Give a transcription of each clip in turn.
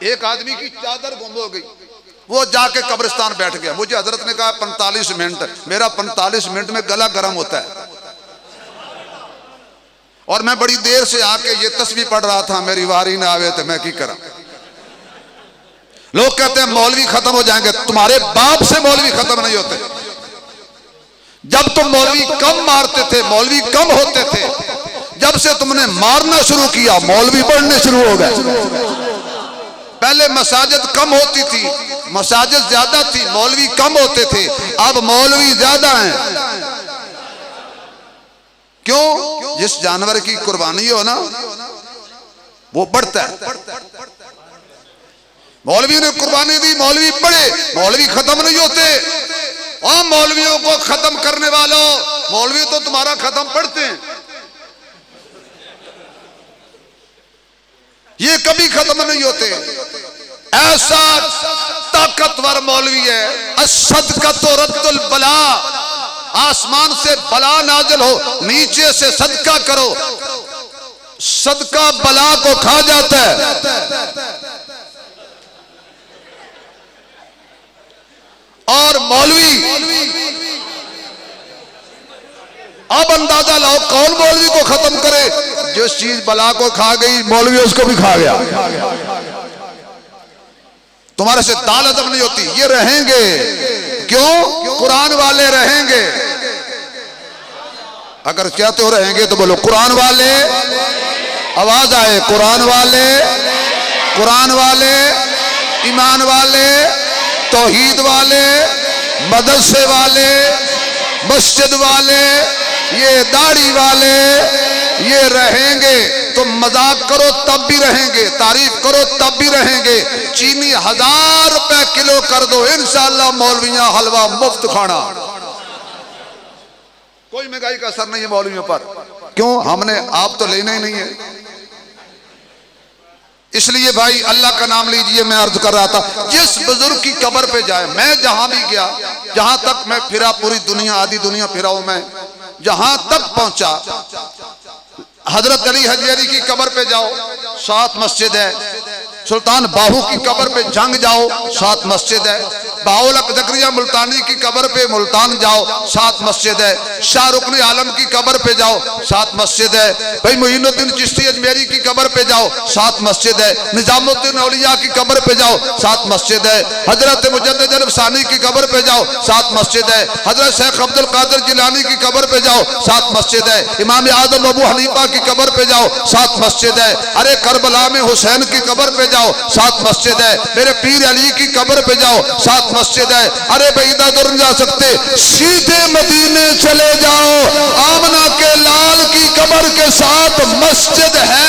ایک آدمی کی چادر گم ہو گئی، وہ جا کے قبرستان بیٹھ گیا. مجھے حضرت نے کہا 45 منٹ. میرا 45 منٹ میں گلا گرم ہوتا ہے، اور میں بڑی دیر سے آ کے یہ تسبیح پڑھ رہا تھا، میری واری نہ آوے تو میں کی کرا. لوگ کہتے ہیں مولوی ختم ہو جائیں گے. تمہارے باپ سے مولوی ختم نہیں ہوتے. جب تم مولوی کم مارتے تھے، مولوی کم ہوتے تھے، جب سے تم نے مارنا شروع کیا مولوی بڑھنے شروع ہو گئے. پہلے مساجد کم ہوتی تھی، مساجد زیادہ تھی، مولوی کم ہوتے تھے، اب مولوی زیادہ ہیں. کیوں؟ جس جانور کی قربانی ہو نا وہ بڑھتا ہے. مولوی نے قربانی دی، مولوی بڑھے. مولوی ختم نہیں ہوتے. اور مولویوں کو ختم کرنے والوں، مولوی تو تمہارا ختم پڑھتے ہیں، یہ کبھی ختم نہیں ہوتے. ایسا طاقتور مولوی ہے، الصدقۃ رد البلاء. آسمان سے بلا نازل ہو، نیچے سے صدقہ کرو، صدقہ بلا کو کھا جاتا ہے. اور مولوی، اب اندازہ لاؤ کون مولوی کو ختم کرے؟ جس چیز بلا کو کھا گئی مولوی اس کو بھی کھا گیا. تمہارے سے دال ہضم نہیں ہوتی. یہ رہیں گے کیوں؟ قرآن والے رہیں گے. اگر کہتے ہو رہیں گے تو بولو قرآن والے. آواز آئے، قرآن والے، قرآن والے، ایمان والے، توحید والے، مدرسے والے، مسجد والے، یہ داڑھی والے، یہ رہیں گے. تم مذاق کرو تب بھی رہیں گے، تعریف کرو تب بھی رہیں گے. چینی 1000 روپے کلو کر دو، انشاءاللہ مولویاں حلوہ مفت کھانا. کوئی مہنگائی کا اثر نہیں ہے مولویوں پر. کیوں؟ ہم نے آپ تو لینا ہی نہیں ہے. اس لیے بھائی اللہ کا نام لیجئے. میں عرض کر رہا تھا جس بزرگ کی قبر پہ جائے، میں جہاں بھی گیا، جہاں تک میں پھرا، پوری دنیا، آدھی دنیا پھرا ہوں میں، جہاں تک پہنچا، حضرت علی حجویری کی قبر پہ جاؤ، ساتھ مسجد ہے. سلطان باہو کی قبر پہ جنگ جاؤ، ساتھ مسجد ہے. بہاؤالحق زکریا ملتانی کی قبر پہ ملتان جاؤ، ساتھ مسجد ہے. شاہ رکن عالم کی قبر پہ جاؤ، ساتھ مسجد ہے. بھائی معین الدین چشتی اجمیری کی قبر پہ جاؤ، ساتھ مسجد ہے. نظام الدین اولیاء کی قبر پہ جاؤ، ساتھ مسجد ہے. حضرت مجدد الفسانی کی قبر پہ جاؤ، ساتھ مسجد ہے. حضرت شیخ عبد القادر جیلانی کی قبر پہ جاؤ، ساتھ مسجد ہے. امام اعظم ابو حنیفہ کی قبر پہ جاؤ، ساتھ مسجد ہے. ارے کربلا میں حسین کی قبر پہ جاؤ، ساتھ مسجد ہے. میرے پیر علی کی قبر پہ جاؤ، ساتھ مسجد ہے. ارے بھائی ادھر نہیں جا سکتے، سیدھے مدینے چلے جاؤ، آمنہ کے لال کی قبر کے ساتھ مسجد ہے.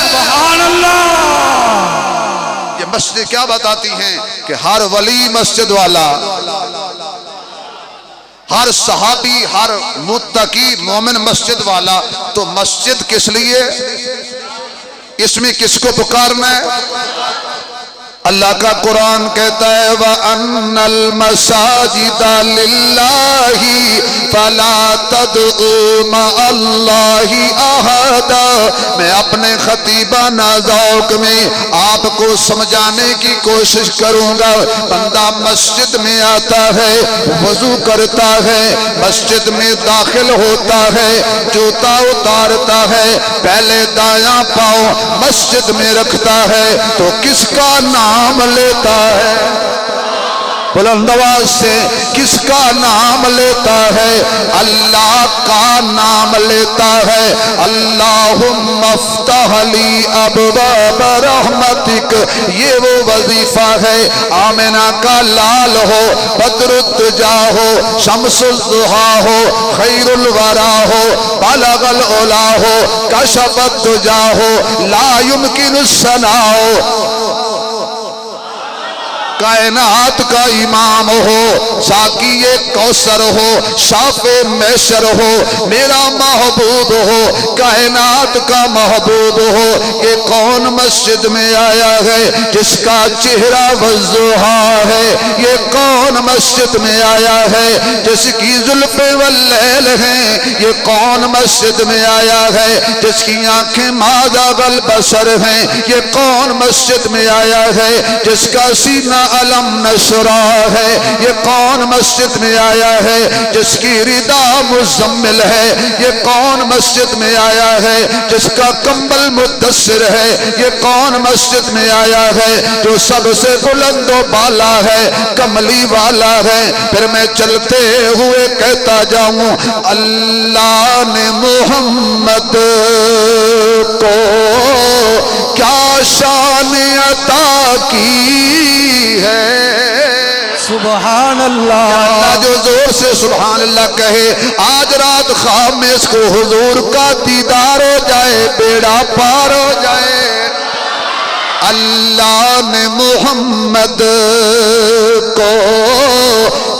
سبحان اللہ. یہ مسجد کیا بتاتی ہیں؟ کہ ہر ولی مسجد والا، ہر صحابی، ہر متقی مومن مسجد والا. تو مسجد کس لیے؟ اس میں کس کو پکارنا ہے؟ اللہ کا قرآن کہتا ہے وَأَنَّ الْمَسَاجِدَ لِلَّهِ فَلَا تَدْعُوا مَعَ اللَّهِ أَحَدًا. میں اپنے خطیبانہ ذوق میں آپ کو سمجھانے کی کوشش کروں گا. بندہ مسجد میں آتا ہے، وضو کرتا ہے، مسجد میں داخل ہوتا ہے، جوتا اتارتا ہے، پہلے دایاں پاؤں مسجد میں رکھتا ہے تو کس کا نام لیتا ہے؟ بلند آواز سے کس کا نام لیتا ہے؟ اللہ کا نام لیتا ہے. اللہم افتح لی ابواب رحمتک. یہ وہ وظیفہ ہے. آمنہ کا لال ہو، بدر الدجا ہو، شمس الضحیٰ ہو، خیر الورا ہو، بلغ العلا ہو، کشف الدجا ہو، لا یمکن الثناء ہو. کائنات کا امام ہو، ساقی کوثر ہو، شافع محشر ہو، میرا محبوب ہو، کائنات کا محبوب ہو، یہ کون مسجد میں آیا ہے جس کا چہرہ والضحیٰ ہے؟ یہ کون مسجد میں آیا ہے جس کی زلف واللیل ہیں؟ یہ کون مسجد میں آیا ہے جس کی آنکھیں مازاغ البصر ہیں؟ یہ کون مسجد میں آیا ہے جس کا سینہ علم نشرہ ہے؟ یہ کون مسجد میں آیا ہے جس کی ردا مزمل ہے؟ یہ کون مسجد میں آیا ہے جس کا کمبل مدثر ہے؟ یہ کون مسجد میں آیا ہے جو سب سے بلند و بالا ہے، کملی والا ہے؟ پھر میں چلتے ہوئے کہتا جاؤں اللہ نے محمد کو کیا شان عطا کی ہے۔ سبحان اللہ۔ اللہ جو زور سے سبحان اللہ کہے، آج رات خواب میں اس کو حضور کا دیدار ہو جائے، بیڑا پار ہو جائے۔ اللہ نے محمد کو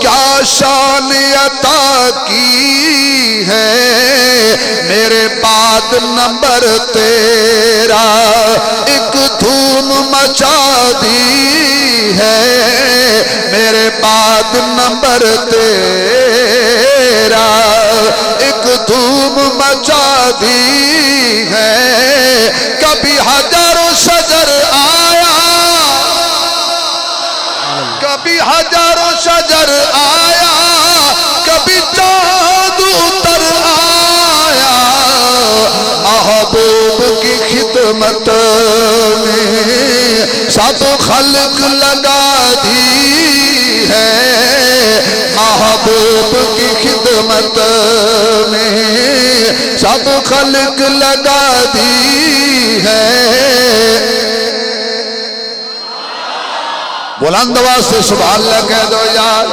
کیا شان عطا کی ہے، میرے بعد نمبر تیرا ایک دھوم مچا دی ہے، میرے بعد نمبر تیرا ایک دھوم مچا دی ہے۔ کبھی حجر و شجر آیا، کبھی حجر و شجر آیا، کبھی چاند اتر آیا، محبوب کی خدمت میں سب خلق لگا دی ہے، محبوب کی خدمت میں سب خلق لگا دی ہے۔ بلند آواز سے سبحان اللہ کہہ دو یار۔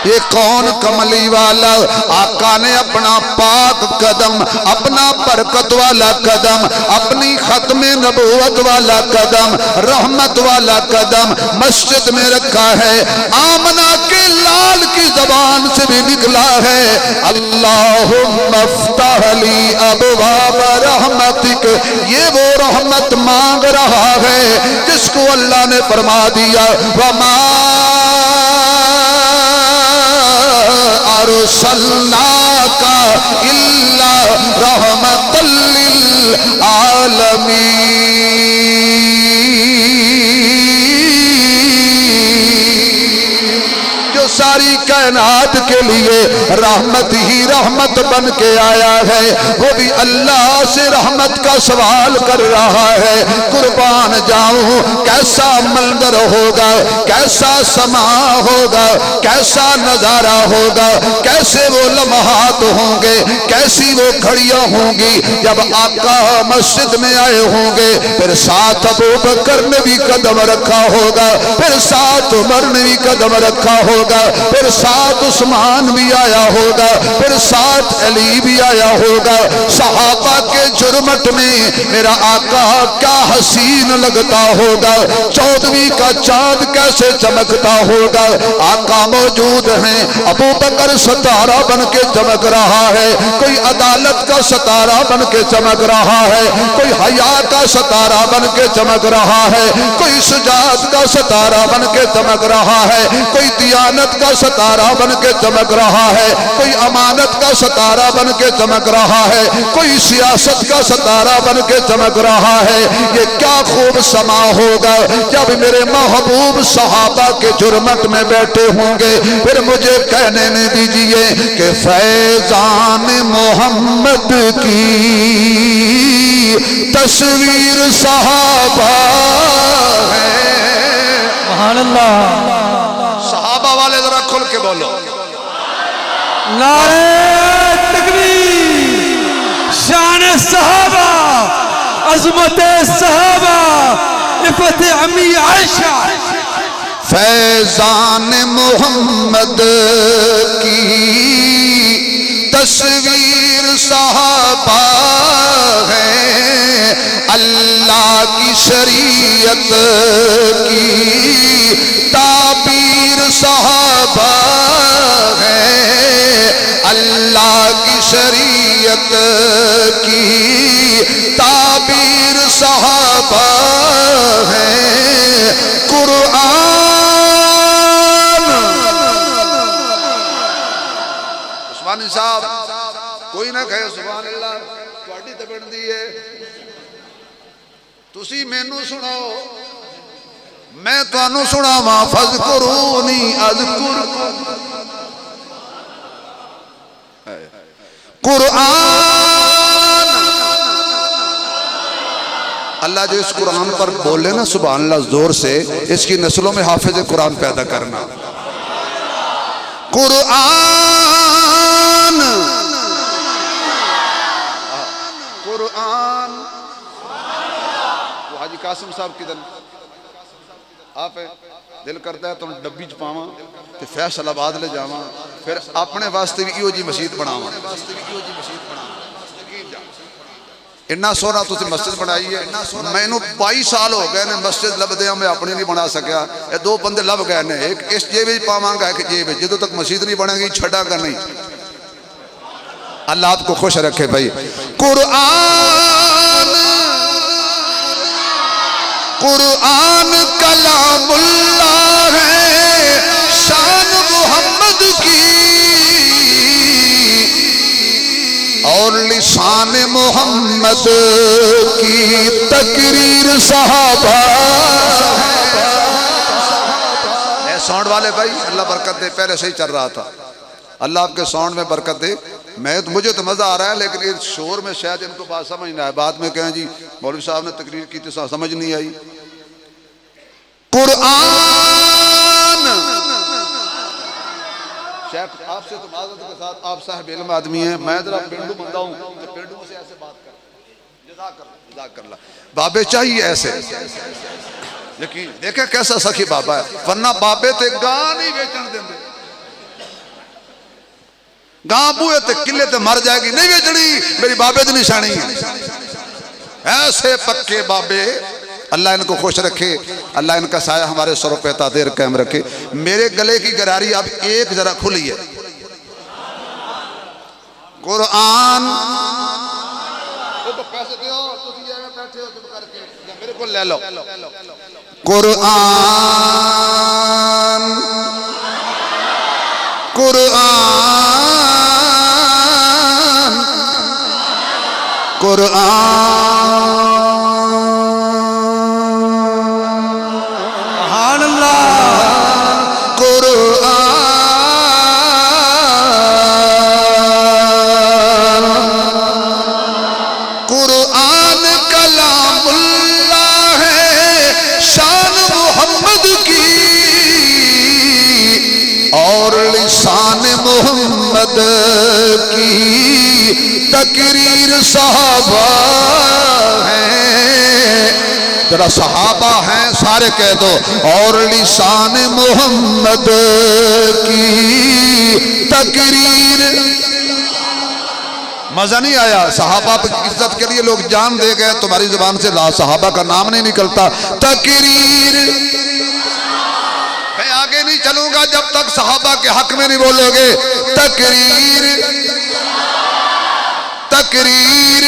یہ کون کملی والا؟ آقا نے اپنا پاک قدم، اپنا برکت والا قدم، اپنی ختم نبوت والا قدم، رحمت والا قدم مسجد میں رکھا ہے۔ آمنہ کے لال کی زبان سے بھی نکلا ہے اللہم افتح لی ابواب رحمتک۔ یہ وہ رحمت مانگ رہا ہے جس کو اللہ نے فرما دیا وما ارسلناک الا رحمۃ للعالمین۔ جو ساری کائنات کے لیے رحمت ہی رحمت بن کے آیا ہے، وہ بھی اللہ سے رحمت کا سوال کر رہا ہے۔ قربان جاؤں کیسا منظر ہوگا، کیسا سما ہوگا، کیسا نظارہ ہوگا، کیسے وہ لمحات ہوں گے، کیسی وہ گھڑیاں ہوں گی جب آقا مسجد میں آئے ہوں گے۔ پھر ساتھ ابو بکر نے بھی قدم رکھا ہوگا، پھر ساتھ عمر نے بھی قدم رکھا ہوگا، پھر ساتھ عثمان بھی آیا ہوگا، پھر ساتھ علی بھی آیا ہوگا۔ صحابہ کے جرمٹ میں میرا آقا کیا حسین لگتا ہوگا، 14ویں کا چاند کیسے چمکتا ہوگا۔ آقا موجود ہیں، ابو بکر ستارہ بن کے چمک رہا ہے، کوئی عدالت کا ستارہ بن کے چمک رہا ہے، کوئی حیا کا ستارہ بن کے چمک رہا ہے، کوئی شجاعت کا ستارہ بن کے چمک رہا ہے، کوئی دیانت کا ستارہ بن کے چمک رہا ہے، کوئی امانت کا ستارہ بن کے چمک رہا ہے، کوئی سیاست کا ستارہ بن کے چمک رہا ہے۔ یہ کیا خوب سما ہوگا جب میرے محبوب صحابہ کے جرمٹ میں بیٹھے ہوں گے۔ پھر مجھے کہنے میں دیجئے کہ فیضان محمد کی تصویر صحابہ ہے۔ سبحان اللہ۔ صحابہ والے ذرا کھل کے بولو نعرہ تکبیر، شان صحابہ، عظمت صحابہ، عفت امی عائشہ۔ فیضان محمد کی تصویر صحابہ ہے، اللہ کی شریعت کی کی تعبیر صحابہ ہے قرآن. عثمانی صاحب کوئی نہ کہے سبحان اللہ تواڈی تے بندی ہے تسی مینوں سناؤ میں تانوں سناواں فذکرونی اذکرکم. قرآن اللہ جو اس قرآن پر بولے نا سبحان اللہ زور سے اس کی نسلوں میں حافظ قرآن پیدا کرنا. قرآن قرآن حاجی قاسم صاحب کدھر آپ ہے دل کرتا ہے تم ڈبی چ پاواں تے فیصل آباد لے جاواں پھر اپنے واسطے بھی ایو جی مسجد بناواں. اتنا سونا تسی مسجد بنائی ہے مینوں 22 سال ہو گئے نے مسجد لبدیاں میں اپنی نہیں بنا سکیا. یہ دو بندے لب گئے نے ایک اس جیب وچ پاواں گا ایک جیب وچ جدوں تک مسجد نہیں بنے گی چھڈا گا نہیں. اللہ آپ کو خوش رکھے بھائی. قرآن قرآن کلام اللہ ہے شان محمد کی اور لسان محمد کی تقریر صحابہ. اے ساؤنڈ والے بھائی اللہ برکت دے پہلے سے ہی چل رہا تھا اللہ آپ کے ساؤنڈ میں برکت دے. مجھے تو مزہ آ رہا ہے لیکن اس شور میں شاید ان کو بات سمجھ نہ آئے بعد میں کہیں جی مولوی صاحب نے تقریر کی تو سمجھ نہیں آئی. قرآن شیخ آپ سے تو معذرت کے ساتھ آپ صاحب علم آدمی ہیں میں ذرا پنڈو بندہ ہوں تو پنڈو سے ایسے بات کر جزاک اللہ بابے چاہیے ایسے لیکن دیکھیں کیسا سخی بابا ہے ورنہ بابے تے گاں نہیں بیچن دیں گاں بوئے تے قلعے تے مر جائے گی نہیں بیچنی میری بابے تے نشانی ہے. ایسے پکے بابے اللہ ان کو خوش رکھے اللہ ان کا سایہ ہمارے سروں پہ تادیر قائم رکھے. میرے گلے کی گراری اب ایک ذرا کھلی ہے. قرآن میرے کو لے لو قرآن قرآن قرآن سبحان اللہ. قرآن کلام اللہ ہے شان محمد کی اور لسان محمد کی تقریر صحابہ ہیں. ذرا صحابہ ہیں سارے کہہ دو اور لسان محمد کی تقریر. مزہ نہیں آیا صحابہ کی عزت کے لیے لوگ جان دے گئے تمہاری زبان سے لا صحابہ کا نام نہیں نکلتا. تقریر میں آگے نہیں چلوں گا جب تک صحابہ کے حق میں نہیں بولو گے. تقریر تقریر